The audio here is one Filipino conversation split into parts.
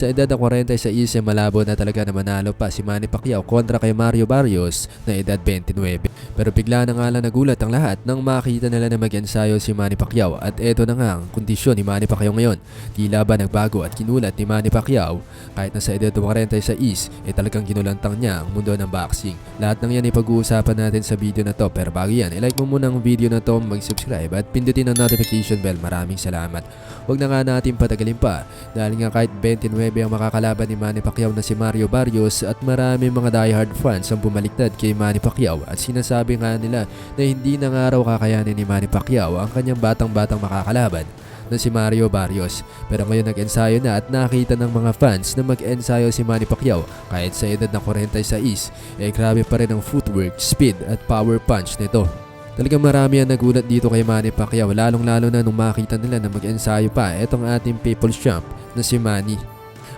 Sa edad na 46 ay malabo na talaga na manalo pa si Manny Pacquiao kontra kay Mario Barrios na edad 29. Pero bigla na nga lang nagulat ang lahat nang makita nila na mag-ensayo si Manny Pacquiao at eto na nga ang kondisyon ni Manny Pacquiao ngayon. Tila ba nagbago at kinulat ni Manny Pacquiao kahit na sa edad na 46 ay talagang kinulantang niya ang mundo ng boxing. Lahat ng yan ay pag-uusapan natin sa video na to, pero bago yan, ilike mo muna ang video na to, mag-subscribe at pindutin ang notification bell. Maraming salamat. Huwag na nga natin patagalin pa dahil nga kahit 29 ang makakalaban ni Manny Pacquiao na si Mario Barrios at marami mga diehard fans ang bumaliktad kay Manny Pacquiao at sinasabi nga nila na hindi na nga raw kakayanin ni Manny Pacquiao ang kanyang batang-batang makakalaban na si Mario Barrios. Pero ngayon nag-ensayo na at nakita ng mga fans na mag-ensayo si Manny Pacquiao kahit sa edad na 46 grabe pa rin ang footwork, speed at power punch nito. Talagang marami ang nagulat dito kay Manny Pacquiao, lalong-lalo na nung makita nila na mag-ensayo pa itong ating people's champ na si Manny.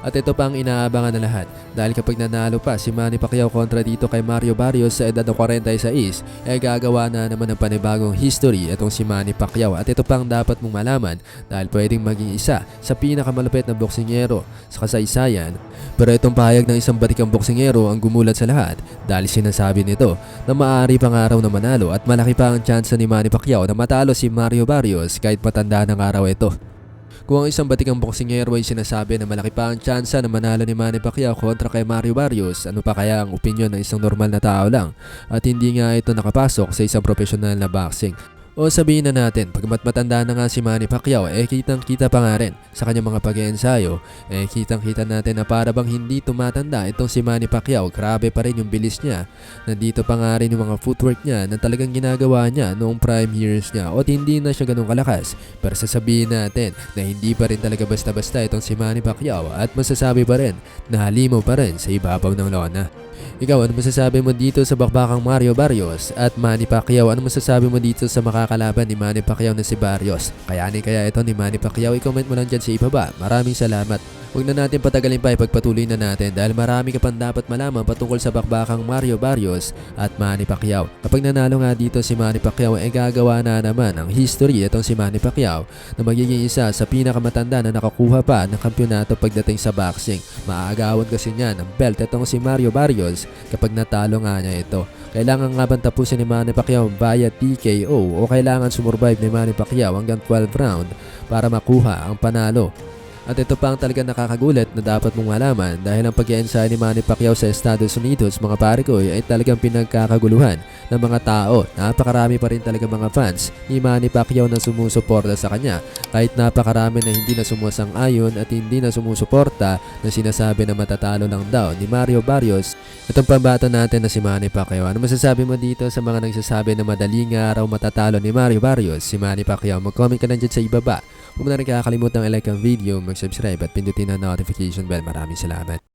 At ito pa ang inaabangan na lahat dahil kapag nanalo pa si Manny Pacquiao kontra dito kay Mario Barrios sa edad ng 46 gagawa na naman ng panibagong history itong si Manny Pacquiao. At ito pa ang dapat mong malaman dahil pwedeng maging isa sa pinakamalupit na boksingero sa kasaysayan. Pero itong pahayag ng isang batikang boksingero ang gumulat sa lahat dahil sinasabi nito na maaari pang araw na manalo at malaki pa ang tsansa ni Manny Pacquiao na matalo si Mario Barrios kahit matanda ng araw ito. Kung ang isang batikang boksingero ay sinasabi na malaki pa ang tsansa na manalo ni Manny Pacquiao kontra kay Mario Barrios, ano pa kaya ang opinyon ng isang normal na tao lang at hindi nga ito nakapasok sa isang profesional na boxing? O sabihin na natin, pagmat matanda na nga si Manny Pacquiao, kitang-kita pa nga rin sa kanyang mga pag-iensayo, kitang-kita natin na para bang hindi tumatanda itong si Manny Pacquiao. Grabe pa rin yung bilis niya. Nandito pa nga rin yung mga footwork niya na talagang ginagawa niya noong prime years niya o hindi na siya ganun kalakas. Pero sasabihin natin na hindi pa rin talaga basta-basta itong si Manny Pacquiao at masasabi pa rin na halimaw pa rin sa ibabaw ng lona. Ikaw, ano masasabi mo dito sa bakbakang Mario Barrios at Manny Pacquiao? Ano masasabi mo dito sa makakalaban ni Manny Pacquiao na si Barrios? Kayanin kaya ito ni Manny Pacquiao? I-comment mo lang dyan sa ibaba. Maraming salamat. Huwag na natin patagalin pa, ipagpatuloy na natin dahil marami ka pang dapat malaman patungkol sa bakbakang Mario Barrios at Manny Pacquiao. Kapag nanalo nga dito si Manny Pacquiao gagawa na naman ang history itong si Manny Pacquiao na magiging isa sa pinakamatanda na nakakuha pa ng kampyonato pagdating sa boxing. Maaagawan kasi niya ng belt itong si Mario Barrios kapag natalo nga niya ito. Kailangan nga bang tapusin ni Manny Pacquiao via TKO o kailangan sumurvive ni Manny Pacquiao hanggang 12 round para makuha ang panalo? At ito pa ang talagang nakakagulat na dapat mong malaman dahil ang pag-iensayo ni Manny Pacquiao sa Estados Unidos mga pare ko ay talagang pinagkakaguluhan ng mga tao. Napakarami pa rin talaga mga fans ni Manny Pacquiao na sumusuporta sa kanya kahit napakarami na hindi na sumusang-ayon at hindi na sumusuporta na sinasabi na matatalo lang daw ni Mario Barrios itong pambato natin na si Manny Pacquiao. Ano masasabi mo dito sa mga nagsasabi na madaling araw matatalo ni Mario Barrios si Manny Pacquiao? Mag-comment ka lang dyan sa ibaba. Huwag mo na rin kakalimutan i-like ang video, mag-subscribe at pindutin ang notification bell. Maraming salamat.